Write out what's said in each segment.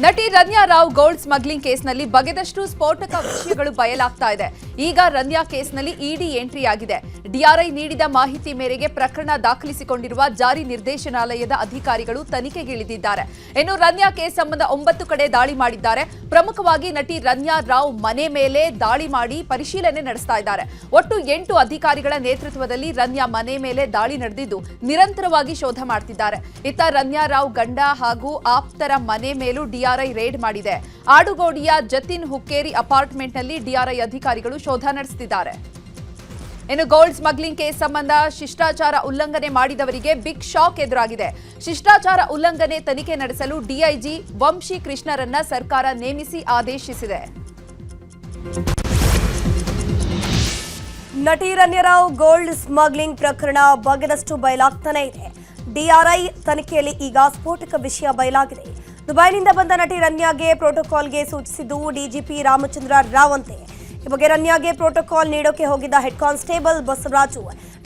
ನಟಿ Ranya Rao gold smuggling ಕೇಸ್ನಲ್ಲಿ ಬಗೆದಷ್ಟು ಸ್ಫೋಟಕ ವಿಷಯಗಳು ಬಯಲಾಗ್ತಾ ಇದೆ. ಈಗ ರನ್ಯಾ ಕೇಸ್ನಲ್ಲಿ ಇಡಿ ಎಂಟ್ರಿ ಆಗಿದೆ. ಡಿಆರ್ಐ ನೀಡಿದ ಮಾಹಿತಿ ಮೇರೆಗೆ ಪ್ರಕರಣ ದಾಖಲಿಸಿಕೊಂಡಿರುವ ಜಾರಿ ನಿರ್ದೇಶನಾಲಯದ ಅಧಿಕಾರಿಗಳು ತನಿಖೆಗಿಳಿದಿದ್ದಾರೆ. ಇನ್ನು ರನ್ಯಾ ಕೇಸ್ ಸಂಬಂಧ 9 ಕಡೆ ದಾಳಿ ಮಾಡಿದ್ದಾರೆ. ಪ್ರಮುಖವಾಗಿ ನಟಿ ರನ್ಯಾ ರಾವ್ ಮನೆ ಮೇಲೆ ದಾಳಿ ಮಾಡಿ ಪರಿಶೀಲನೆ ನಡೆಸ್ತಾ ಇದ್ದಾರೆ. ಒಟ್ಟು 8 ಅಧಿಕಾರಿಗಳ ನೇತೃತ್ವದಲ್ಲಿ ರನ್ಯಾ ಮನೆ ಮೇಲೆ ದಾಳಿ ನಡೆದಿದ್ದು ನಿರಂತರವಾಗಿ ಶೋಧ ಮಾಡ್ತಿದ್ದಾರೆ. ಇತ್ತ ರನ್ಯಾ ರಾವ್ ಗಂಡ ಹಾಗೂ ಆಪ್ತರ ಮನೆ ಮೇಲೂ ಡಿಆರ್ಐ ರೇಡ್ ಮಾಡಿದೆ. ಆಡುಗೋಡಿಯ ಜತಿನ್ ಹುಕ್ಕೇರಿ ಅಪಾರ್ಟ್ಮೆಂಟ್ನಲ್ಲಿ ಡಿಆರ್ಐ ಅಧಿಕಾರಿಗಳು ಶೋಧ ನಡೆಸುತ್ತಿದ್ದಾರೆ. ಇನ್ನು ಗೋಲ್ಡ್ ಸ್ಮಗ್ಲಿಂಗ್ ಕೇಸ್ ಸಂಬಂಧ ಶಿಷ್ಟಾಚಾರ ಉಲ್ಲಂಘನೆ ಮಾಡಿದವರಿಗೆ ಬಿಗ್ ಶಾಕ್ ಎದುರಾಗಿದೆ. ಶಿಷ್ಟಾಚಾರ ಉಲ್ಲಂಘನೆ ತನಿಖೆ ನಡೆಸಲು ಡಿಐಜಿ ವಂಶಿ ಕೃಷ್ಣರನ್ನ ಸರ್ಕಾರ ನೇಮಿಸಿ ಆದೇಶಿಸಿದೆ. ನಟಿ ರನ್ಯಾ ರಾವ್ ಗೋಲ್ಡ್ ಸ್ಮಗ್ಲಿಂಗ್ ಪ್ರಕರಣ ಬಗೆದಷ್ಟು ಬಯಲಾಗ್ತಾನೆ ಇದೆ. ಡಿಆರ್ಐ ತನಿಖೆಯಲ್ಲಿ ಈಗ ಸ್ಫೋಟಕ ವಿಷಯ ಬಯಲಾಗಿದೆ. ದುಬೈನಿಂದ ಬಂದ ನಟಿ ರನ್ಯಾಗೆ ಪ್ರೋಟೋಕಾಲ್ಗೆ ಸೂಚಿಸಿದ್ದು ಡಿಜಿಪಿ ರಾಮಚಂದ್ರ ರಾವ್ ಅಂತೆ. ಈ ಬಗ್ಗೆ ರನ್ಯಾಗೆ ಪ್ರೋಟೋಕಾಲ್ ನೀಡೋಕೆ ಹೋಗಿದ್ದ ಹೆಡ್ ಕಾನ್ಸ್ಟೇಬಲ್ ಬಸವರಾಜು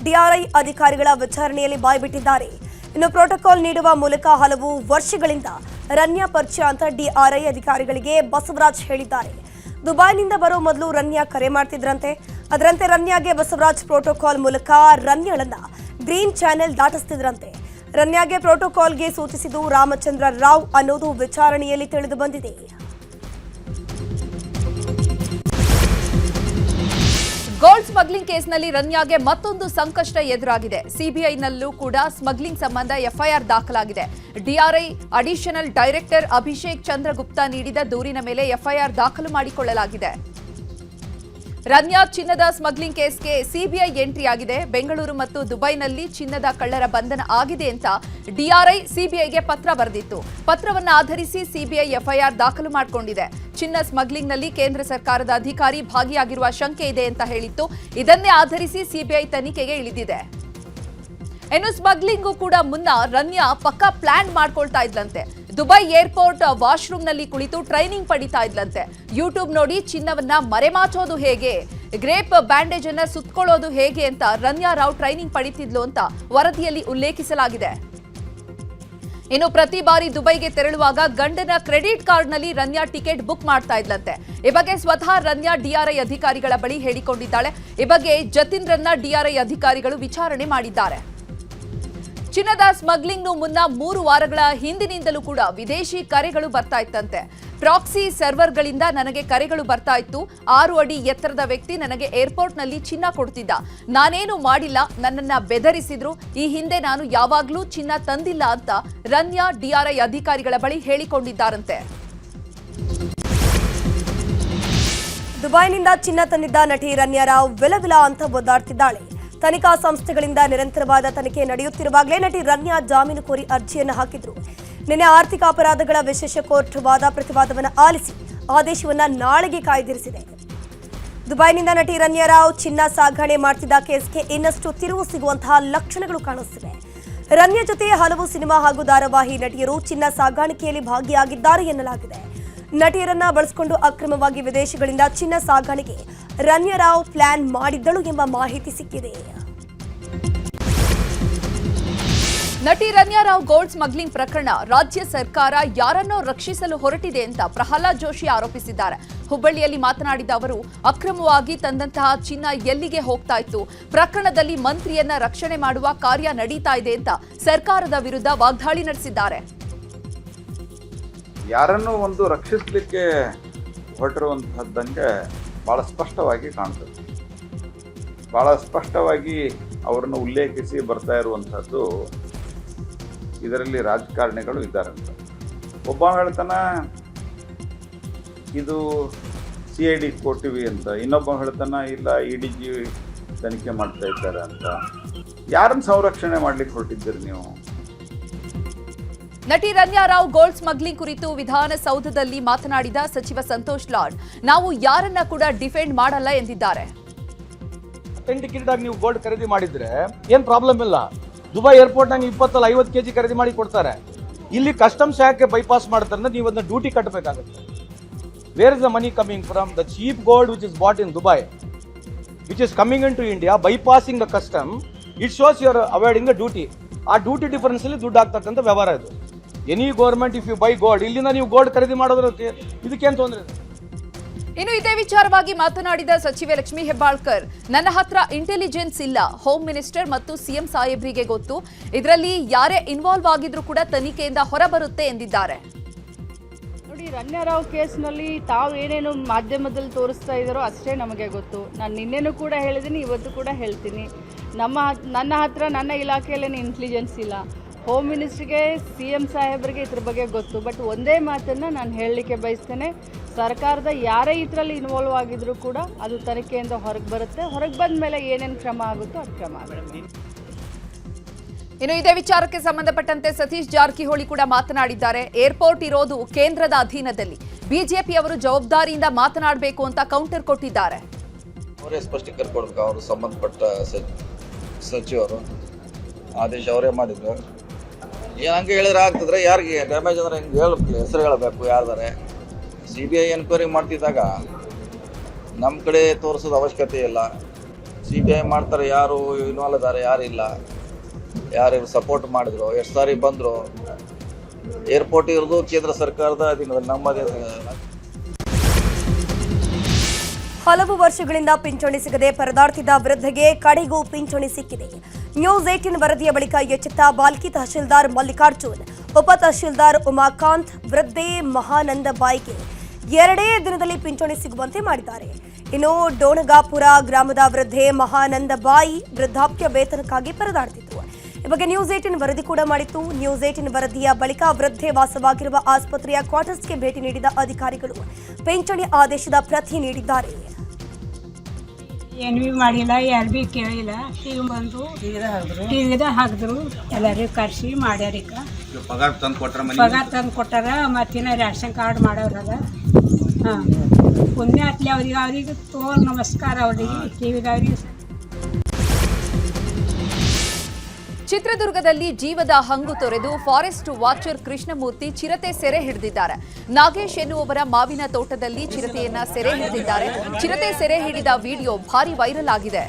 ಡಿಆರ್ಐ ಅಧಿಕಾರಿಗಳ ವಿಚಾರಣೆಯಲ್ಲಿ ಬಾಯ್ಬಿಟ್ಟಿದ್ದಾರೆ. ಇನ್ನು ಪ್ರೋಟೋಕಾಲ್ ನೀಡುವ ಮೂಲಕ ಹಲವು ವರ್ಷಗಳಿಂದ ರನ್ಯಾ ಪರಿಚಯ ಅಂತ ಡಿಆರ್ಐ ಅಧಿಕಾರಿಗಳಿಗೆ ಬಸವರಾಜ್ ಹೇಳಿದ್ದಾರೆ. ದುಬೈನಿಂದ ಬರೋ ಮೊದಲು ರನ್ಯಾ ಕರೆ ಮಾಡ್ತಿದ್ರಂತೆ. ಅದರಂತೆ ರನ್ಯಾಗೆ ಬಸವರಾಜ್ ಪ್ರೋಟೋಕಾಲ್ ಮೂಲಕ ರನ್ಯಾಳನ್ನ ಗ್ರೀನ್ ಚಾನೆಲ್ ದಾಟಿಸ್ತಿದ್ರಂತೆ. ರನ್ಯಾಗೆ ಪ್ರೋಟೋಕಾಲ್ಗೆ ಸೂಚಿಸಿದ್ದು ರಾಮಚಂದ್ರ ರಾವ್ ಅನ್ನೋದು ವಿಚಾರಣೆಯಲ್ಲಿ ತಿಳಿದು ಬಂದಿದೆ. ಗೋಲ್ಡ್ ಸ್ಮಗ್ಲಿಂಗ್ ಕೇಸ್ನಲ್ಲಿ ರನ್ಯಾಗೆ ಮತ್ತೊಂದು ಸಂಕಷ್ಟ ಎದುರಾಗಿದೆ. ಸಿಬಿಐನಲ್ಲೂ ಕೂಡ ಸ್ಮಗ್ಲಿಂಗ್ ಸಂಬಂಧ ಎಫ್ಐಆರ್ ದಾಖಲಾಗಿದೆ. DRI additional director Abhishek Chandragupta ನೀಡಿದ ದೂರಿನ ಮೇಲೆ ಎಫ್ಐಆರ್ ದಾಖಲು ಮಾಡಿಕೊಳ್ಳಲಾಗಿದೆ. ರನ್ಯಾ ಚಿನ್ನದ ಸ್ಮಗ್ಲಿಂಗ್ ಕೇಸ್ಗೆ ಸಿಬಿಐ ಎಂಟ್ರಿ ಆಗಿದೆ. ಬೆಂಗಳೂರು ಮತ್ತು ದುಬೈನಲ್ಲಿ ಚಿನ್ನದ ಕಳ್ಳರ ಬಂಧನ ಆಗಿದೆ ಅಂತ ಡಿಆರ್ಐ ಸಿಬಿಐಗೆ ಪತ್ರ ಬರೆದಿತ್ತು. ಪತ್ರವನ್ನು ಆಧರಿಸಿ ಸಿಬಿಐ ಎಫ್ಐಆರ್ ದಾಖಲು ಮಾಡಿಕೊಂಡಿದೆ. ಚಿನ್ನ ಸ್ಮಗ್ಲಿಂಗ್ನಲ್ಲಿ ಕೇಂದ್ರ ಸರ್ಕಾರದ ಅಧಿಕಾರಿ ಭಾಗಿಯಾಗಿರುವ ಶಂಕೆ ಇದೆ ಅಂತ ಹೇಳಿತ್ತು. ಇದನ್ನೇ ಆಧರಿಸಿ ಸಿಬಿಐ ತನಿಖೆಗೆ ಇಳಿದಿದೆ. ಇನ್ನು ಸ್ಮಗ್ಲಿಂಗೂ ಕೂಡ ಮುನ್ನ ರನ್ಯಾ ಪಕ್ಕಾ ಪ್ಲಾನ್ ಮಾಡ್ಕೊಳ್ತಾ ಇದ್ಲಂತೆ. ದುಬೈ ಏರ್ಪೋರ್ಟ್ ವಾಶ್ರೂಮ್ನಲ್ಲಿ ಕುಳಿತು ಟ್ರೈನಿಂಗ್ ಪಡಿತಾ ಇದ್ಲಂತೆ. ಯೂಟ್ಯೂಬ್ ನೋಡಿ ಚಿನ್ನವನ್ನ ಮರೆಮಾಚೋದು ಹೇಗೆ, ಗ್ರೇಪ್ ಬ್ಯಾಂಡೇಜ್ ಅನ್ನ ಸುತ್ತಕೊಳ್ಳೋದು ಹೇಗೆ ಅಂತ ರನ್ಯಾ ರಾವ್ ಟ್ರೈನಿಂಗ್ ಪಡಿತಿದ್ಲು ಅಂತ ವರದಿಯಲ್ಲಿ ಉಲ್ಲೇಖಿಸಲಾಗಿದೆ. ಇನ್ನು ಪ್ರತಿ ಬಾರಿ ದುಬೈಗೆ ತೆರಳುವಾಗ ಗಂಡನ ಕ್ರೆಡಿಟ್ ಕಾರ್ಡ್ನಲ್ಲಿ ರನ್ಯಾ ಟಿಕೆಟ್ ಬುಕ್ ಮಾಡ್ತಾ ಇದ್ಲಂತೆ. ಈ ಬಗ್ಗೆ ಸ್ವತಃ ರನ್ಯಾ ಡಿಆರ್ಐ ಅಧಿಕಾರಿಗಳ ಬಳಿ ಹೇಳಿಕೊಂಡಿದ್ದಾಳೆ. ಈ ಬಗ್ಗೆ ಜತಿನ್ರನ್ನ ಡಿಆರ್ಐ ಅಧಿಕಾರಿಗಳು ವಿಚಾರಣೆ ಮಾಡಿದ್ದಾರೆ. ಚಿನ್ನದ ಸ್ಮಗ್ಲಿಂಗ್ನು ಮುನ್ನ 3 ವಾರಗಳ ಹಿಂದಿನಿಂದಲೂ ಕೂಡ ವಿದೇಶಿ ಕರೆಗಳು ಬರ್ತಾ ಇತ್ತಂತೆ. ಪ್ರಾಕ್ಸಿ ಸರ್ವರ್ಗಳಿಂದ ನನಗೆ ಕರೆಗಳು ಬರ್ತಾ ಇತ್ತು. 6 ಅಡಿ ಎತ್ತರದ ವ್ಯಕ್ತಿ ನನಗೆ ಏರ್ಪೋರ್ಟ್ನಲ್ಲಿ ಚಿನ್ನ ಕೊಡ್ತಿದ್ದ. ನಾನೇನು ಮಾಡಿಲ್ಲ, ನನ್ನನ್ನ ಬೆದರಿಸಿದ್ರು. ಈ ಹಿಂದೆ ನಾನು ಯಾವಾಗ್ಲೂ ಚಿನ್ನ ತಂದಿಲ್ಲ ಅಂತ ರನ್ಯಾ ಡಿಆರ್ಐ ಅಧಿಕಾರಿಗಳ ಬಳಿ ಹೇಳಿಕೊಂಡಿದ್ದಾರಂತೆ. ದುಬೈನಿಂದ ಚಿನ್ನ ತಂದಿದ್ದ ನಟಿ ರನ್ಯಾ ರಾವ್ ವಿಲವಿಲ ಅಂತ ಒದ್ದಾಡ್ತಿದ್ದಾಳೆ. ತನಿಖಾ ಸಂಸ್ಥೆಗಳಿಂದ ನಿರಂತರವಾದ ತನಿಖೆ ನಡೆಯುತ್ತಿರುವಾಗಲೇ ನಟಿ ರನ್ಯಾ ಜಾಮೀನು ಕೋರಿ ಅರ್ಜಿಯನ್ನು ಹಾಕಿದ್ರು. ನಿನ್ನೆ ಆರ್ಥಿಕ ಅಪರಾಧಗಳ ವಿಶೇಷ ಕೋರ್ಟ್ ವಾದ ಪ್ರತಿವಾದವನ್ನು ಆಲಿಸಿ ಆದೇಶವನ್ನ ನಾಳೆಗೆ ಕಾಯ್ದಿರಿಸಿದೆ. ದುಬೈನಿಂದ ನಟಿ ರನ್ಯಾ ರಾವ್ ಚಿನ್ನ ಸಾಗಣೆ ಮಾಡ್ತಿದ್ದ ಕೇಸ್ಗೆ ಇನ್ನಷ್ಟು ತಿರುವು ಸಿಗುವಂತಹ ಲಕ್ಷಣಗಳು ಕಾಣಿಸುತ್ತಿವೆ. ರನ್ಯಾ ಜೊತೆ ಹಲವು ಸಿನಿಮಾ ಹಾಗೂ ಧಾರಾವಾಹಿ ನಟಿಯರು ಚಿನ್ನ ಸಾಗಾಣಿಕೆಯಲ್ಲಿ ಭಾಗಿಯಾಗಿದ್ದಾರೆ ಎನ್ನಲಾಗಿದೆ. ನಟಿಯರನ್ನ ಬಳಸಿಕೊಂಡು ಅಕ್ರಮವಾಗಿ ವಿದೇಶಗಳಿಂದ ಚಿನ್ನ ಸಾಗಾಣಿಕೆ ರನ್ಯಾ ರಾವ್ ಪ್ಲಾನ್ ಮಾಡಿದ್ದಳು ಎಂಬ ಮಾಹಿತಿ ಸಿಕ್ಕಿದೆ. ನಟಿ ರನ್ಯಾ ರಾವ್ ಗೋಲ್ಡ್ ಸ್ಮಗ್ಲಿಂಗ್ ಪ್ರಕರಣ ರಾಜ್ಯ ಸರ್ಕಾರ ಯಾರನ್ನೋ ರಕ್ಷಿಸಲು ಹೊರಟಿದೆ ಅಂತ ಪ್ರಹ್ಲಾದ್ ಜೋಶಿ ಆರೋಪಿಸಿದ್ದಾರೆ. ಹುಬ್ಬಳ್ಳಿಯಲ್ಲಿ ಮಾತನಾಡಿದ ಅವರು, ಅಕ್ರಮವಾಗಿ ತಂದಂತಹ ಚಿನ್ನ ಎಲ್ಲಿಗೆ ಹೋಗ್ತಾ ಇತ್ತು, ಪ್ರಕರಣದಲ್ಲಿ ಮಂತ್ರಿಯನ್ನ ರಕ್ಷಣೆ ಮಾಡುವ ಕಾರ್ಯ ನಡೀತಾ ಇದೆ ಅಂತ ಸರ್ಕಾರದ ವಿರುದ್ಧ ವಾಗ್ದಾಳಿ ನಡೆಸಿದ್ದಾರೆ. ಯಾರನ್ನೂ ಒಂದು ರಕ್ಷಿಸಲಿಕ್ಕೆ ಹೊರಟಿರುವಂತಹದ್ದಂಗೆ ಬಹಳ ಸ್ಪಷ್ಟವಾಗಿ ಕಾಣ್ತದೆ. ಬಹಳ ಸ್ಪಷ್ಟವಾಗಿ ಅವರನ್ನು ಉಲ್ಲೇಖಿಸಿ ಬರ್ತಾ ಇರುವಂಥದ್ದು ಇದರಲ್ಲಿ ರಾಜಕಾರಣಿಗಳು ಇದ್ದಾರಂತ. ಒಬ್ಬ ಹೇಳ್ತಾನ ಇದು CID ಕೊಟ್ಟಿವಿ ಅಂತ, ಇನ್ನೊಬ್ಬ ಹೇಳ್ತಾನ ಇಲ್ಲ EDG ತನಿಖೆ ಮಾಡ್ತಾ ಇದ್ದಾರೆ ಅಂತ. ಯಾರನ್ನು ಸಂರಕ್ಷಣೆ ಮಾಡ್ಲಿಕ್ಕೆ ಹೊರಟಿದ್ದೀರಿ ನೀವು? ನಟಿ ರನ್ಯಾ ರಾವ್ ಗೋಲ್ಡ್ ಸ್ಮಗ್ಲಿಂಗ್ ಕುರಿತು ವಿಧಾನಸೌಧದಲ್ಲಿ ಮಾತನಾಡಿದ ಸಚಿವ ಸಂತೋಷ್ ಲಾಡ್, ನಾವು ಯಾರನ್ನ ಕೂಡ ಡಿಫೆಂಡ್ ಮಾಡಲ್ಲ ಎಂದಿದ್ದಾರೆ. ಟಿಕೆಟ್ ಆಗಿ ನೀವು ಗೋಲ್ಡ್ ಖರೀದಿ ಮಾಡಿದ್ರೆ ಏನ್ ಪ್ರಾಬ್ಲಮ್ ಇಲ್ಲ. ದುಬೈ ಏರ್ಪೋರ್ಟ್ ನಾಗ 20-50 kg ಖರೀದಿ ಮಾಡಿ ಕೊಡ್ತಾರೆ. ಇಲ್ಲಿ ಕಸ್ಟಮ್ಸ್ ಯಾಕೆ ಬೈಪಾಸ್ ಮಾಡ್ತಾರೆ, ನೀವು ಅದನ್ನ ಡ್ಯೂಟಿ ಕಟ್ಟಬೇಕಾಗುತ್ತೆ. Where is the money coming from? The cheap gold which is bought in Dubai, which is coming into India, bypassing the custom. It shows you are avoiding the duty. ಆ duty difference ಅಲ್ಲಿ ದುಡ್ಡು ಆಗ್ತಕ್ಕಂಥ ವ್ಯವಹಾರ ಇದು. Any government if you buy gold, ಇಲ್ಲಿಂದ ನೀವು gold ಖರೀದಿ ಮಾಡೋದ್ರ ಇದಕ್ಕೇನು ತೊಂದರೆ ಇದೆ? ಇನ್ನು ಇದೇ ವಿಚಾರವಾಗಿ ಮಾತನಾಡಿದ ಸಚಿವೆ ಲಕ್ಷ್ಮೀ ಹೆಬ್ಬಾಳ್ಕರ್, ನನ್ನ ಹತ್ರ ಇಂಟೆಲಿಜೆನ್ಸ್ ಇಲ್ಲ, ಹೋಮ್ ಮಿನಿಸ್ಟರ್ ಮತ್ತು ಸಿಎಂ ಸಾಹೇಬ್ರಿಗೆ ಗೊತ್ತು, ಇದರಲ್ಲಿ ಯಾರೇ ಇನ್ವಾಲ್ವ್ ಆಗಿದ್ರೂ ಕೂಡ ತನಿಖೆಯಿಂದ ಹೊರಬರುತ್ತೆ ಎಂದಿದ್ದಾರೆ. ನೋಡಿ, ರಣ್ಯಾರಾವ್ ಕೇಸ್ನಲ್ಲಿ ತಾವು ಏನೇನು ಮಾಧ್ಯಮದಲ್ಲಿ ತೋರಿಸ್ತಾ ಇದ್ದಾರೋ ಅಷ್ಟೇ ನಮಗೆ ಗೊತ್ತು. ನಾನು ನಿನ್ನೆನೂ ಕೂಡ ಹೇಳಿದ್ದೀನಿ, ಇವತ್ತು ಕೂಡ ಹೇಳ್ತೀನಿ. ನನ್ನ ಹತ್ರ ನನ್ನ ಇಲಾಖೆಯಲ್ಲೇನು ಇಂಟೆಲಿಜೆನ್ಸ್ ಇಲ್ಲ. ಹೋಮ್ ಮಿನಿಸ್ಟ್ರಿಗೆ ಸಿಎಂ ಸಾಹೇಬರಿಗೆ ಇದ್ರ ಬಗ್ಗೆ ಗೊತ್ತು. ಬಟ್ ಒಂದೇ ಮಾತನ್ನು ನಾನು ಹೇಳಲಿಕ್ಕೆ ಬಯಸ್ತೇನೆ, ಸರ್ಕಾರದ ಯಾರೇ ಇದರಲ್ಲಿ ಇನ್ವಾಲ್ವ್ ಆಗಿದ್ರೂ ಕೂಡ ಅದು ತನಿಖೆಯಿಂದ ಹೊರಗೆ ಬರುತ್ತೆ. ಹೊರಗೆ ಬಂದ ಮೇಲೆ ಏನೇನು ಕ್ರಮ ಆಗುತ್ತೋ ಅದು ಕ್ರಮ ಆಗುತ್ತೆ. ಇನ್ನು ಇದೇ ವಿಚಾರಕ್ಕೆ ಸಂಬಂಧಪಟ್ಟಂತೆ ಸತೀಶ್ ಜಾರಕಿಹೊಳಿ ಕೂಡ ಮಾತನಾಡಿದ್ದಾರೆ. ಏರ್ಪೋರ್ಟ್ ಇರೋದು ಕೇಂದ್ರದ ಅಧೀನದಲ್ಲಿ, ಬಿಜೆಪಿಯವರು ಜವಾಬ್ದಾರಿಯಿಂದ ಮಾತನಾಡಬೇಕು ಅಂತ ಕೌಂಟರ್ ಕೊಟ್ಟಿದ್ದಾರೆ. ಅವರೇ ಸ್ಪಷ್ಟೀಕರಣ ಕೊಡಬೇಕು. ಅವರು ಸಂಬಂಧಪಟ್ಟ ಸಚಿವರು ಆದೇಶ ಅವರೇ ಮಾಡಿದ್ರು. ಹಂಗೆ ಹೇಳಿದ್ರೆ ಆಗ್ತದ್ರೆ, ಯಾರಿಗೆ ಡ್ಯಾಮೇಜ್ ಅಂದ್ರೆ ಹಿಂಗೆ ಹೇಳಬೇಕು, ಹೆಸರು ಹೇಳಬೇಕು ಯಾರ್ದಾರೆ. CBI ಎನ್ಕ್ವೈರಿ ಮಾಡ್ತಿದ್ದಾಗ ನಮ್ಮ ಕಡೆ ತೋರಿಸೋದು ಅವಶ್ಯಕತೆ ಇಲ್ಲ. CBI ಮಾಡ್ತಾರೆ, ಯಾರು ಇನ್ವಾಲ್ವ್ ಇದ್ದಾರೆ, ಯಾರಿಲ್ಲ, ಯಾರು ಸಪೋರ್ಟ್ ಮಾಡಿದ್ರು, ಎಷ್ಟು ಸಾರಿ ಬಂದರು. ಏರ್ಪೋರ್ಟ್ ಇರೋದು ಕೇಂದ್ರ ಸರ್ಕಾರದ ಅಧೀನದಲ್ಲಿ, ನಮ್ಮದೇ. ಹಲವು ವರ್ಷಗಳಿಂದ ಪಿಂಚಣಿ ಸಿಗದೆ ಪರದಾಡ್ತಿದ್ದ ವೃದ್ಧೆಗೆ ಕಡೆಗೂ ಪಿಂಚಣಿ ಸಿಕ್ಕಿದೆ. ನ್ಯೂಸ್ 18 ವರದಿಯ ಬಳಿಕ ಎಚ್ಚೆತ್ತ ಬಾಲ್ಕಿ ತಹಶೀಲ್ದಾರ್ ಮಲ್ಲಿಕಾರ್ಜುನ್, ಉಪ ತಹಶೀಲ್ದಾರ್ ಉಮಾಕಾಂತ್ ವೃದ್ಧೆ ಮಹಾನಂದಬಾಯಿಗೆ 2 ದಿನದಲ್ಲಿ ಪಿಂಚಣಿ ಸಿಗುವಂತೆ ಮಾಡಿದ್ದಾರೆ. ಇನ್ನು ಡೋಣಗಾಪುರ ಗ್ರಾಮದ ವೃದ್ಧೆ ಮಹಾನಂದಬಾಯಿ ವೃದ್ಧಾಪ್ಯ ವೇತನಕ್ಕಾಗಿ ಪರದಾಡ್ತಿತ್ತು. ಈ ಬಗ್ಗೆ ನ್ಯೂಸ್ 18 ವರದಿ ಕೂಡ ಮಾಡಿತ್ತು. ನ್ಯೂಸ್ 18 ವರದಿಯ ಬಳಿಕ ವೃದ್ಧೆ ವಾಸವಾಗಿರುವ ಆಸ್ಪತ್ರೆಯ ಕ್ವಾರ್ಟರ್ಸ್ಗೆ ಭೇಟಿ ನೀಡಿದ ಅಧಿಕಾರಿಗಳು ಪಿಂಚಣಿ ಆದೇಶದ ಪ್ರತಿ ನೀಡಿದ್ದಾರೆ. ಏನು ಮಾಡಿಲ್ಲ, ಯಾರು ಭೀ ಕೇಳಿಲ್ಲ. ಈಗ ಬಂದು ಟಿವಿದ ಹಾಕಿದ್ರು, ಎಲ್ಲರಿಗೂ ಕರೆಸಿ ಮಾಡ್ಯಾರೀಗ. ಪಗಾರ ತಂದು ಕೊಟ್ಟಾರ. ಮತ್ತಿನ ರೇಷನ್ ಕಾರ್ಡ್ ಮಾಡೋರದ. ಹಾಂ, ಪುಣ್ಯ ಹತ್ಲಿ ಅವ್ರಿಗೆ ತೋಲ್ ನಮಸ್ಕಾರ ಅವ್ರಿಗೆ, ಟಿವಿದವ್ರಿಗೆ. ಚಿತ್ರದುರ್ಗದಲ್ಲಿ ಜೀವದ ಹಂಗು ತೊರೆದು ಫಾರೆಸ್ಟ್ ವಾಚರ್ ಕೃಷ್ಣಮೂರ್ತಿ ಚಿರತೆ ಸೆರೆ ಹಿಡಿದಿದ್ದಾರೆ. ನಾಗೇಶ್ ಎನ್ನುವವರ ಮಾವಿನ ತೋಟದಲ್ಲಿ ಚಿರತೆಯನ್ನ ಸೆರೆ ಹಿಡಿದಿದ್ದಾರೆ. ಚಿರತೆ ಸೆರೆ ಹಿಡಿದ ವಿಡಿಯೋ ಭಾರಿ ವೈರಲ್ ಆಗಿದೆ.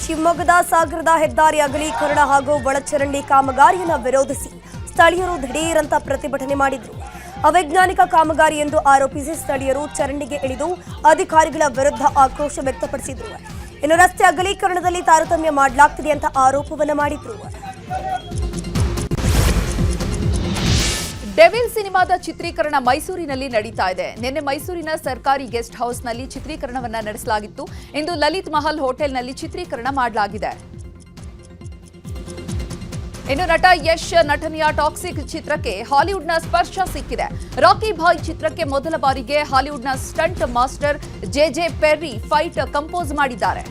ಶಿವಮೊಗ್ಗದ ಸಾಗರದ ಹೆದ್ದಾರಿ ಅಗಲೀಕರಣ ಹಾಗೂ ಒಳಚರಂಡಿ ಕಾಮಗಾರಿಯನ್ನು ವಿರೋಧಿಸಿ ಸ್ಥಳೀಯರು ದಿಢೀರಂತ ಪ್ರತಿಭಟನೆ ಮಾಡಿದರು. ಅವೈಜ್ಞಾನಿಕ ಕಾಮಗಾರಿ ಎಂದು ಆರೋಪಿಸಿ ಸ್ಥಳೀಯರು ಚರಂಡಿಗೆ ಇಳಿದು ಅಧಿಕಾರಿಗಳ ವಿರುದ್ಧ ಆಕ್ರೋಶ ವ್ಯಕ್ತಪಡಿಸಿದರು. ಇನ್ನು ರಸ್ತೆ ಅಗಲೀಕರಣದಲ್ಲಿ ತಾರತಮ್ಯ ಮಾಡಲಾಗ್ತಿದೆ ಅಂತ ಆರೋಪವನ್ನು ಮಾಡಿದ್ರು. ಡೆವಿಲ್ ಸಿನಿಮಾದ ಚಿತ್ರೀಕರಣ ಮೈಸೂರಿನಲ್ಲಿ ನಡೀತಾ ಇದೆ. ನಿನ್ನೆ ಮೈಸೂರಿನ ಸರ್ಕಾರಿ ಗೆಸ್ಟ್ ಹೌಸ್ನಲ್ಲಿ ಚಿತ್ರೀಕರಣವನ್ನ ನಡೆಸಲಾಗಿತ್ತು. ಇಂದು ಲಲಿತ್ ಮಹಲ್ ಹೋಟೆಲ್ನಲ್ಲಿ ಚಿತ್ರೀಕರಣ ಮಾಡಲಾಗಿದೆ. ಇನ್ನು ನಟ ಯಶ್ ನಟನೆಯ ಟಾಕ್ಸಿಕ್ ಚಿತ್ರಕ್ಕೆ ಹಾಲಿವುಡ್ನ ಸ್ಪರ್ಶ ಸಿಕ್ಕಿದೆ. ರಾಕಿ ಭಾಯ್ ಚಿತ್ರಕ್ಕೆ ಮೊದಲ ಬಾರಿಗೆ ಹಾಲಿವುಡ್ನ stunt master J Perry fight compose ಮಾಡಿದ್ದಾರೆ.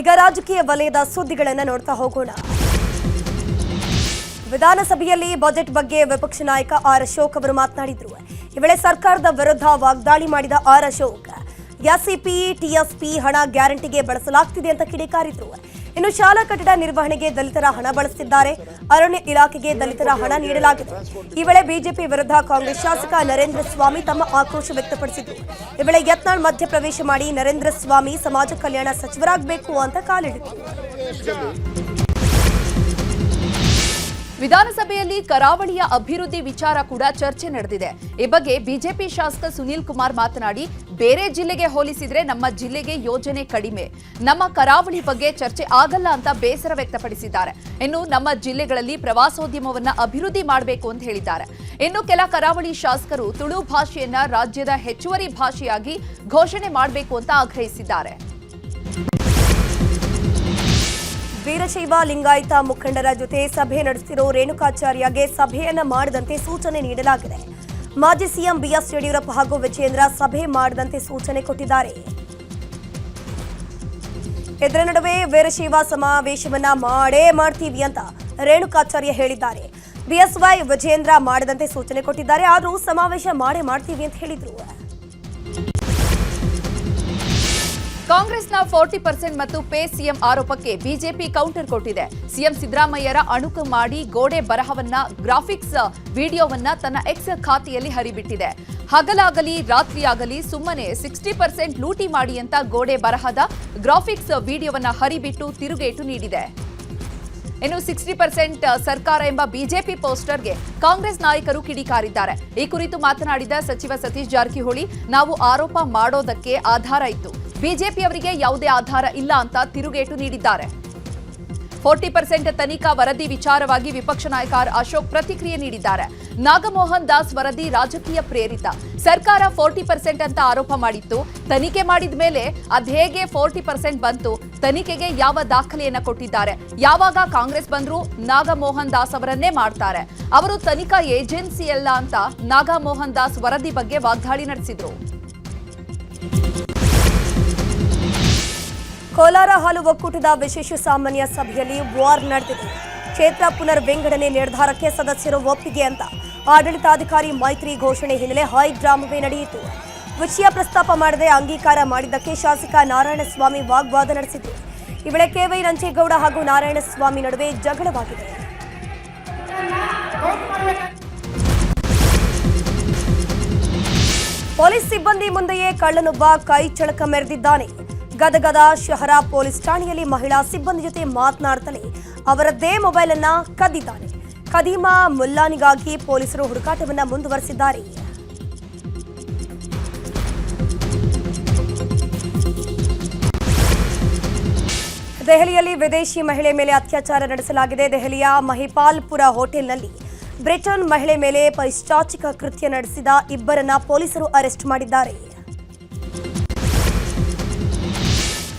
ಈಗ ರಾಜಕೀಯ ವಲಯದ ಸುದ್ದಿಗಳನ್ನು ನೋಡ್ತಾ ಹೋಗೋಣ. ವಿಧಾನಸಭೆಯಲ್ಲಿ ಬಜೆಟ್ ಬಗ್ಗೆ ವಿಪಕ್ಷ ನಾಯಕ ಆರ್ ಅಶೋಕ್ ಅವರು ಮಾತನಾಡಿದರು. ಈ ವೇಳೆ ಸರ್ಕಾರದ ವಿರುದ್ಧ ವಾಗ್ದಾಳಿ ಮಾಡಿದ ಆರ್ ಅಶೋಕ್, ಎಸ್ಸಿಪಿ ಟಿಎಸ್ಪಿ ಹಣ ಗ್ಯಾರಂಟಿಗೆ ಬಳಸಲಾಗ್ತಿದೆ ಅಂತ ಕಿಡಿಕಾರಿದ್ರು. ಇನ್ನು ಶಾಲಾ ಕಟ್ಟಡ ನಿರ್ವಹಣೆಗೆ ದಲಿತರ ಹಣ ಬಳಸುತ್ತಿದ್ದಾರೆ, ಅರಣ್ಯ ಇಲಾಖೆಗೆ ದಲಿತರ ಹಣ ನೀಡಲಾಗಿದೆ. ಈ ವೇಳೆ ಬಿಜೆಪಿ ವಿರುದ್ಧ ಕಾಂಗ್ರೆಸ್ ಶಾಸಕ ನರೇಂದ್ರ ಸ್ವಾಮಿ ತಮ್ಮ ಆಕ್ರೋಶ ವ್ಯಕ್ತಪಡಿಸಿದ್ರು. ಈ ವೇಳೆ ಯತ್ನಾಳ್ ಮಧ್ಯಪ್ರವೇಶ ಮಾಡಿ ನರೇಂದ್ರ ಸ್ವಾಮಿ ಸಮಾಜ ಕಲ್ಯಾಣ ಸಚಿವರಾಗಬೇಕು ಅಂತ ಕಾಲಿಡಿದ್ರು. ವಿಧಾನಸಭೆಯಲ್ಲಿ ಕರಾವಳಿಯ ಅಭಿವೃದ್ಧಿ ವಿಚಾರ ಕೂಡ ಚರ್ಚೆ ನಡೆದಿದೆ. ಈ ಬಗ್ಗೆ ಬಿಜೆಪಿ ಶಾಸಕ ಸುನೀಲ್ ಕುಮಾರ್ ಮಾತನಾಡಿ, ಬೇರೆ ಜಿಲ್ಲೆಗೆ ಹೋಲಿಸಿದ್ರೆ ನಮ್ಮ ಜಿಲ್ಲೆಗೆ ಯೋಜನೆ ಕಡಿಮೆ, ನಮ್ಮ ಕರಾವಳಿ ಬಗ್ಗೆ ಚರ್ಚೆ ಆಗಲ್ಲ ಅಂತ ಬೇಸರ ವ್ಯಕ್ತಪಡಿಸಿದ್ದಾರೆ. ಇನ್ನು ನಮ್ಮ ಜಿಲ್ಲೆಗಳಲ್ಲಿ ಪ್ರವಾಸೋದ್ಯಮವನ್ನ ಅಭಿವೃದ್ಧಿ ಮಾಡಬೇಕು ಅಂತ ಹೇಳಿದ್ದಾರೆ. ಇನ್ನು ಕೆಲ ಕರಾವಳಿ ಶಾಸಕರು ತುಳು ಭಾಷೆಯನ್ನ ರಾಜ್ಯದ ಹೆಚ್ಚುವರಿ ಭಾಷೆಯಾಗಿ ಘೋಷಣೆ ಮಾಡಬೇಕು ಅಂತ ಆಗ್ರಹಿಸಿದ್ದಾರೆ. ವೀರಶೈವ ಲಿಂಗಾಯತ ಮುಖಂಡರ ಜೊತೆ ಸಭೆ ನಡೆಸಿರೋ ರೇಣುಕಾಚಾರ್ಯಗೆ ಸಭೆಯನ್ನ ಮಾಡದಂತೆ ಸೂಚನೆ ನೀಡಲಾಗಿದೆ. ಮಾಜಿ ಸಿಎಂ ಬಿಎಸ್ ಯಡಿಯೂರಪ್ಪ ಹಾಗೂ ವಿಜಯೇಂದ್ರ ಸಭೆ ಮಾಡದಂತೆ ಸೂಚನೆ ಕೊಟ್ಟಿದ್ದಾರೆ. ಇದರ ನಡುವೆ ವೀರಶೈವ ಸಮಾವೇಶವನ್ನ ಮಾಡೇ ಮಾಡ್ತೀವಿ ಅಂತ ರೇಣುಕಾಚಾರ್ಯ ಹೇಳಿದ್ದಾರೆ. ಬಿಎಸ್ವೈ ವಿಜಯೇಂದ್ರ ಮಾಡದಂತೆ ಸೂಚನೆ ಕೊಟ್ಟಿದ್ದಾರೆ, ಆದರೂ ಸಮಾವೇಶ ಮಾಡೇ ಮಾಡ್ತೀವಿ ಅಂತ ಹೇಳಿದ್ರು. ಕಾಂಗ್ರೆಸ್ನ 40% ಮತ್ತು ಪೇ ಸಿಎಂ ಆರೋಪಕ್ಕೆ ಬಿಜೆಪಿ ಕೌಂಟರ್ ಕೊಟ್ಟಿದೆ. ಸಿಎಂ ಸಿದ್ದರಾಮಯ್ಯರ ಅಣುಕು ಮಾಡಿ ಗೋಡೆ ಬರಹವನ್ನ ಗ್ರಾಫಿಕ್ಸ್ ವಿಡಿಯೋವನ್ನ ತನ್ನ ಎಕ್ಸ್ ಖಾತೆಯಲ್ಲಿ ಹರಿಬಿಟ್ಟಿದೆ. ಹಗಲಾಗಲಿ ರಾತ್ರಿಯಾಗಲಿ ಸುಮ್ಮನೆ 60% ಲೂಟಿ ಮಾಡಿ ಅಂತ ಗೋಡೆ ಬರಹದ ಗ್ರಾಫಿಕ್ಸ್ ವಿಡಿಯೋವನ್ನ ಹರಿಬಿಟ್ಟು ತಿರುಗೇಟು ನೀಡಿದೆ. ಇನ್ನು 60% ಸರ್ಕಾರ ಎಂಬ ಬಿಜೆಪಿ ಪೋಸ್ಟರ್ಗೆ ಕಾಂಗ್ರೆಸ್ ನಾಯಕರು ಕಿಡಿಕಾರಿದ್ದಾರೆ. ಈ ಕುರಿತು ಮಾತನಾಡಿದ ಸಚಿವ ಸತೀಶ್ ಜಾರಕಿಹೊಳಿ, ನಾವು ಆರೋಪ ಮಾಡೋದಕ್ಕೆ ಆಧಾರ ಇತ್ತು, ಬಿಜೆಪಿಯವರಿಗೆ ಯಾವುದೇ ಆಧಾರ ಇಲ್ಲ ಅಂತ ತಿರುಗೇಟು ನೀಡಿದ್ದಾರೆ. 40% ತನಿಖಾ ವರದಿ ವಿಚಾರವಾಗಿ ವಿಪಕ್ಷ ನಾಯಕ ಆರ್ ಅಶೋಕ್ ಪ್ರತಿಕ್ರಿಯೆ ನೀಡಿದ್ದಾರೆ. ನಾಗಮೋಹನ್ ದಾಸ್ ವರದಿ ರಾಜಕೀಯ ಪ್ರೇರಿತ, ಸರ್ಕಾರ 40% ಅಂತ ಆರೋಪ ಮಾಡಿತ್ತು, ತನಿಖೆ ಮಾಡಿದ ಮೇಲೆ ಅದ್ಹೇಗೆ 40% ಬಂತು, ತನಿಖೆಗೆ ಯಾವ ದಾಖಲೆಯನ್ನ ಕೊಟ್ಟಿದ್ದಾರೆ, ಯಾವಾಗ ಕಾಂಗ್ರೆಸ್ ಬಂದ್ರು ನಾಗಮೋಹನ್ ದಾಸ್ ಅವರನ್ನೇ ಮಾಡ್ತಾರೆ, ಅವರು ತನಿಖಾ ಏಜೆನ್ಸಿ ಅಲ್ಲ ಅಂತ ನಾಗಮೋಹನ್ ದಾಸ್ ವರದಿ ಬಗ್ಗೆ ವಾಗ್ದಾಳಿ ನಡೆಸಿದ್ರು. ಕೋಲಾರ ಹಾಲು ಒಕ್ಕೂಟದ ವಿಶೇಷ ಸಾಮಾನ್ಯ ಸಭೆಯಲ್ಲಿ ವಾರ್ ನಡೆದಿದೆ. ಕ್ಷೇತ್ರ ಪುನರ್ ವಿಂಗಡಣೆ ನಿರ್ಧಾರಕ್ಕೆ ಸದಸ್ಯರು ಒಪ್ಪಿಗೆ ಅಂತ ಆಡಳಿತಾಧಿಕಾರಿ ಮೈತ್ರಿ ಘೋಷಣೆ ಹಿನ್ನೆಲೆ ಹೈಡ್ರಾಮವೇ ನಡೆಯಿತು. ವಿಷಯ ಪ್ರಸ್ತಾಪ ಮಾಡದೆ ಅಂಗೀಕಾರ ಮಾಡಿದ್ದಕ್ಕೆ ಶಾಸಕ ನಾರಾಯಣಸ್ವಾಮಿ ವಾಗ್ವಾದ ನಡೆಸಿದರು. ಈ ವೇಳೆ ಕೆವೈ ರಂಜೇಗೌಡ ಹಾಗೂ ನಾರಾಯಣಸ್ವಾಮಿ ನಡುವೆ ಜಗಳವಾಗಿದೆ. ಪೊಲೀಸ್ ಸಿಬ್ಬಂದಿ ಮುಂದೆಯೇ ಕಳ್ಳನೊಬ್ಬ ಕೈ ಚಳಕ ಮೆರೆದಿದ್ದಾನೆ. ಗದಗದ ಶಹರ ಪೊಲೀಸ್ ಠಾಣೆಯಲ್ಲಿ ಮಹಿಳಾ ಸಿಬ್ಬಂದಿ ಜೊತೆ ಮಾತನಾಡ್ತಾನೆ ಅವರದ್ದೇ ಮೊಬೈಲ್ ಅನ್ನ ಕದ್ದಿದ್ದಾನೆ. ಖದೀಮಾ ಮುಲ್ಲಾನಿಗಾಗಿ ಪೊಲೀಸರು ಹುಡುಕಾಟವನ್ನ ಮುಂದುವರೆಸಿದ್ದಾರೆ. ದೆಹಲಿಯಲ್ಲಿ ವಿದೇಶಿ ಮಹಿಳೆ ಮೇಲೆ ಅತ್ಯಾಚಾರ ನಡೆಸಲಾಗಿದೆ. ದೆಹಲಿಯ ಮಹಿಪಾಲ್ಪುರ ಹೋಟೆಲ್ನಲ್ಲಿ ಬ್ರಿಟನ್ ಮಹಿಳೆ ಮೇಲೆ ಪೈಶಾಚಿಕ ಕೃತ್ಯ ನಡೆಸಿದ ಇಬ್ಬರನ್ನ ಪೊಲೀಸರು ಅರೆಸ್ಟ್ ಮಾಡಿದ್ದಾರೆ.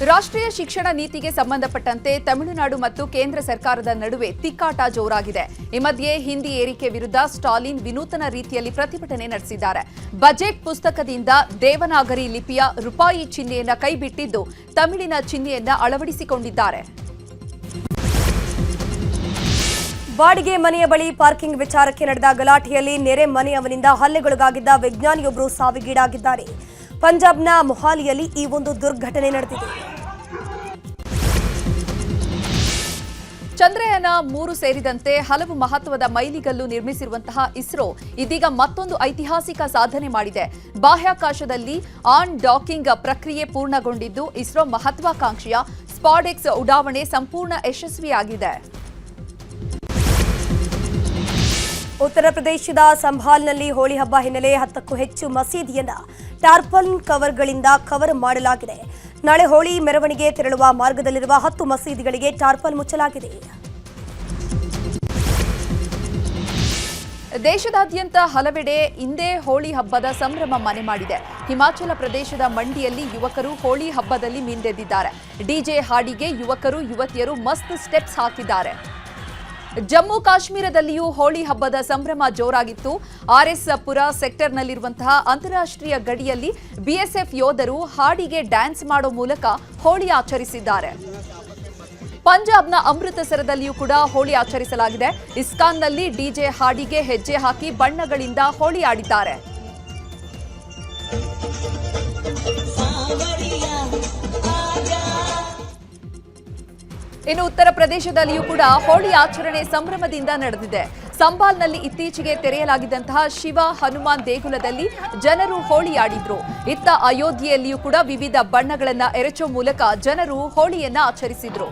ರಾಷ್ಟ್ರೀಯ ಶಿಕ್ಷಣ ನೀತಿಗೆ ಸಂಬಂಧಪಟ್ಟಂತೆ ತಮಿಳುನಾಡು ಮತ್ತು ಕೇಂದ್ರ ಸರ್ಕಾರದ ನಡುವೆ ತಿಕ್ಕಾಟ ಜೋರಾಗಿದೆ. ಈ ಮಧ್ಯೆ ಹಿಂದಿ ಏರಿಕೆ ವಿರುದ್ಧ ಸ್ಟಾಲಿನ್ ವಿನೂತನ ರೀತಿಯಲ್ಲಿ ಪ್ರತಿಭಟನೆ ನಡೆಸಿದ್ದಾರೆ. ಬಜೆಟ್ ಪುಸ್ತಕದಿಂದ ದೇವನಾಗರಿ ಲಿಪಿಯ ರೂಪಾಯಿ ಚಿಹ್ನೆಯನ್ನ ಕೈಬಿಟ್ಟಿದ್ದು ತಮಿಳಿನ ಚಿಹ್ನೆಯನ್ನ ಅಳವಡಿಸಿಕೊಂಡಿದ್ದಾರೆ. ಬಾಡಿಗೆ ಮನೆಯ ಬಳಿ ಪಾರ್ಕಿಂಗ್ ವಿಚಾರಕ್ಕೆ ನಡೆದ ಗಲಾಟೆಯಲ್ಲಿ ನೆರೆ ಮನೆಯವನಿಂದ ಹಲ್ಲೆಗೊಳಗಾಗಿದ್ದ ವಿಜ್ಞಾನಿಯೊಬ್ಬರು ಸಾವಿಗೀಡಾಗಿದ್ದಾರೆ. ಪಂಜಾಬ್ನ ಮೊಹಾಲಿಯಲ್ಲಿ ಈ ಒಂದು ದುರ್ಘಟನೆ ನಡೆದಿದೆ. ಚಂದ್ರಯಾನ 3 ಸೇರಿದಂತೆ ಹಲವು ಮಹತ್ವದ ಮೈಲಿಗಲ್ಲು ನಿರ್ಮಿಸಿರುವಂತಹ ಇಸ್ರೋ ಇದೀಗ ಮತ್ತೊಂದು ಐತಿಹಾಸಿಕ ಸಾಧನೆ ಮಾಡಿದೆ. ಬಾಹ್ಯಾಕಾಶದಲ್ಲಿ ಆನ್ ಡಾಕಿಂಗ್ ಪ್ರಕ್ರಿಯೆ ಪೂರ್ಣಗೊಂಡಿದ್ದು ಇಸ್ರೋ ಮಹತ್ವಾಕಾಂಕ್ಷೆಯ ಸ್ಪಾಡೆಕ್ಸ್ ಉಡಾವಣೆ ಸಂಪೂರ್ಣ ಯಶಸ್ವಿಯಾಗಿದೆ. ಉತ್ತರ ಪ್ರದೇಶದ ಸಂಭಾಲ್ನಲ್ಲಿ ಹೋಳಿ ಹಬ್ಬ ಹಿನ್ನೆಲೆ 10ಕ್ಕೂ ಹೆಚ್ಚು ಮಸೀದಿಯನ್ನ ಟಾರ್ಪಲಿನ್ ಕವರ್ಗಳಿಂದ ಕವರ್ ಮಾಡಲಾಗಿದೆ. ನಾಳೆ ಹೋಳಿ ಮೆರವಣಿಗೆ ತೆರಳುವ ಮಾರ್ಗದಲ್ಲಿರುವ 10 ಮಸೀದಿಗಳಿಗೆ ಟಾರ್ಪಲ್ ಮುಚ್ಚಲಾಗಿದೆ. ದೇಶದಾದ್ಯಂತ ಹಲವೆಡೆ ಇಂದೇ ಹೋಳಿ ಹಬ್ಬದ ಸಂಭ್ರಮ ಮನೆ ಮಾಡಿದೆ. ಹಿಮಾಚಲ ಪ್ರದೇಶದ ಮಂಡಿಯಲ್ಲಿ ಯುವಕರು ಹೋಳಿ ಹಬ್ಬದಲ್ಲಿ ಮಿಂದೆದ್ದಿದ್ದಾರೆ. ಡಿಜೆ ಹಾಡಿಗೆ ಯುವಕರು ಯುವತಿಯರು ಮಸ್ತ್ ಸ್ಟೆಪ್ಸ್ ಹಾಕಿದ್ದಾರೆ. ಜಮ್ಮು ಕಾಶ್ಮೀರದಲ್ಲಿಯೂ ಹೋಳಿ ಹಬ್ಬದ ಸಂಭ್ರಮ ಜೋರಾಗಿತ್ತು. ಆರ್ಎಸ್ ಪುರ ಸೆಕ್ಟರ್ನಲ್ಲಿರುವಂತಹ ಅಂತಾರಾಷ್ಟ್ರೀಯ ಗಡಿಯಲ್ಲಿ ಬಿಎಸ್ಎಫ್ ಯೋಧರು ಹಾಡಿಗೆ ಡ್ಯಾನ್ಸ್ ಮಾಡೋ ಮೂಲಕ ಹೋಳಿ ಆಚರಿಸಿದ್ದಾರೆ. ಪಂಜಾಬ್ನ ಅಮೃತಸರದಲ್ಲಿಯೂ ಕೂಡ ಹೋಳಿ ಆಚರಿಸಲಾಗಿದೆ. ಇಸ್ಕಾನ್ನಲ್ಲಿ ಡಿಜೆ ಹಾಡಿಗೆ ಹೆಜ್ಜೆ ಹಾಕಿ ಬಣ್ಣಗಳಿಂದ ಹೋಳಿ ಆಡಿದ್ದಾರೆ. ಇನ್ನು ಉತ್ತರ ಪ್ರದೇಶದಲ್ಲಿಯೂ ಕೂಡ ಹೋಳಿ ಆಚರಣೆ ಸಂಭ್ರಮದಿಂದ ನಡೆದಿದೆ. ಸಂಬಾಲ್ನಲ್ಲಿ ಇತ್ತೀಚೆಗೆ ತೆರೆಯಲಾಗಿದ್ದಂತಹ ಶಿವ ಹನುಮಾನ್ ದೇಗುಲದಲ್ಲಿ ಜನರು ಹೋಳಿ ಆಡಿದ್ರು. ಇತ್ತ ಅಯೋಧ್ಯೆಯಲ್ಲಿಯೂ ಕೂಡ ವಿವಿಧ ಬಣ್ಣಗಳನ್ನ ಎರಚೋ ಮೂಲಕ ಜನರು ಹೋಳಿಯನ್ನ ಆಚರಿಸಿದ್ರು.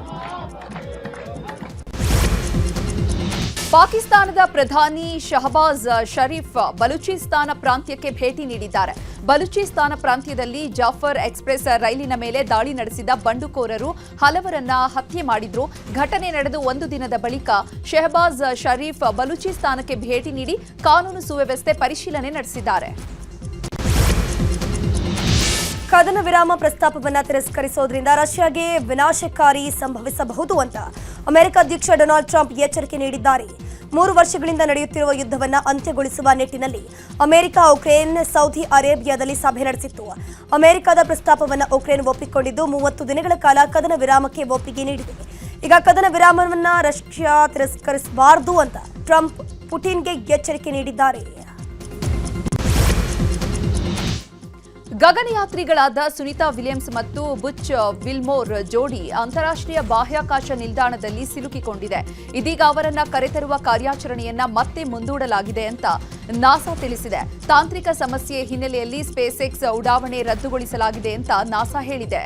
ಪಾಕಿಸ್ತಾನದ ಪ್ರಧಾನಿ ಶಹಬಾಜ್ ಶರೀಫ್ ಬಲೂಚಿಸ್ತಾನ ಪ್ರಾಂತ್ಯಕ್ಕೆ ಭೇಟಿ ನೀಡಿದ್ದಾರೆ. ಬಲೂಚಿಸ್ತಾನ ಪ್ರಾಂತ್ಯದಲ್ಲಿ ಜಾಫರ್ ಎಕ್ಸ್ಪ್ರೆಸ್ ರೈಲಿನ ಮೇಲೆ ದಾಳಿ ನಡೆಸಿದ ಬಂಡುಕೋರರು ಹಲವರನ್ನ ಹತ್ಯೆ ಮಾಡಿದ್ರು. ಘಟನೆ ನಡೆದು 1 ದಿನದ ಬಳಿಕ ಶಹಬಾಜ್ ಶರೀಫ್ ಬಲೂಚಿಸ್ತಾನಕ್ಕೆ ಭೇಟಿ ನೀಡಿ ಕಾನೂನು ಸುವ್ಯವಸ್ಥೆ ಪರಿಶೀಲನೆ ನಡೆಸಿದ್ದಾರೆ. ಕದನ ವಿರಾಮ ಪ್ರಸ್ತಾಪವನ್ನು ತಿರಸ್ಕರಿಸೋದ್ರಿಂದ ರಷ್ಯಾಗೆ ವಿನಾಶಕಾರಿ ಸಂಭವಿಸಬಹುದು ಅಂತ ಅಮೆರಿಕ ಅಧ್ಯಕ್ಷ ಡೊನಾಲ್ಡ್ ಟ್ರಂಪ್ ಎಚ್ಚರಿಕೆ ನೀಡಿದ್ದಾರೆ. 3 ವರ್ಷಗಳಿಂದ ನಡೆಯುತ್ತಿರುವ ಯುದ್ಧವನ್ನು ಅಂತ್ಯಗೊಳಿಸುವ ನಿಟ್ಟಿನಲ್ಲಿ ಅಮೆರಿಕ, ಉಕ್ರೇನ್, ಸೌದಿ ಅರೇಬಿಯಾದಲ್ಲಿ ಸಭೆ ನಡೆಸಿತ್ತು. ಅಮೆರಿಕದ ಪ್ರಸ್ತಾಪವನ್ನು ಉಕ್ರೇನ್ ಒಪ್ಪಿಕೊಂಡಿದ್ದು 30 ದಿನಗಳ ಕಾಲ ಕದನ ವಿರಾಮಕ್ಕೆ ಒಪ್ಪಿಗೆ ನೀಡಿದೆ. ಈಗ ಕದನ ವಿರಾಮವನ್ನು ರಷ್ಯಾ ತಿರಸ್ಕರಿಸಬಾರದು ಅಂತ ಟ್ರಂಪ್ ಪುಟಿನ್ಗೆ ಎಚ್ಚರಿಕೆ ನೀಡಿದ್ದಾರೆ. ಗಗನಯಾತ್ರಿಗಳಾದ ಸುನಿತಾ ವಿಲಿಯಮ್ಸ್ ಮತ್ತು ಬುಚ್ ವಿಲ್ಮೋರ್ ಜೋಡಿ ಅಂತಾರಾಷ್ಟ್ರೀಯ ಬಾಹ್ಯಾಕಾಶ ನಿಲ್ದಾಣದಲ್ಲಿ ಸಿಲುಕಿಕೊಂಡಿದೆ. ಇದೀಗ ಅವರನ್ನ ಕರೆತರುವ ಕಾರ್ಯಾಚರಣೆಯನ್ನ ಮತ್ತೆ ಮುಂದೂಡಲಾಗಿದೆ ಅಂತ ನಾಸಾ ತಿಳಿಸಿದೆ. ತಾಂತ್ರಿಕ ಸಮಸ್ಯೆ ಹಿನ್ನೆಲೆಯಲ್ಲಿ ಸ್ಪೇಸ್ ಎಕ್ಸ್ ಉಡಾವಣೆ ರದ್ದುಗೊಳಿಸಲಾಗಿದೆ ಅಂತ ನಾಸಾ ಹೇಳಿದೆ.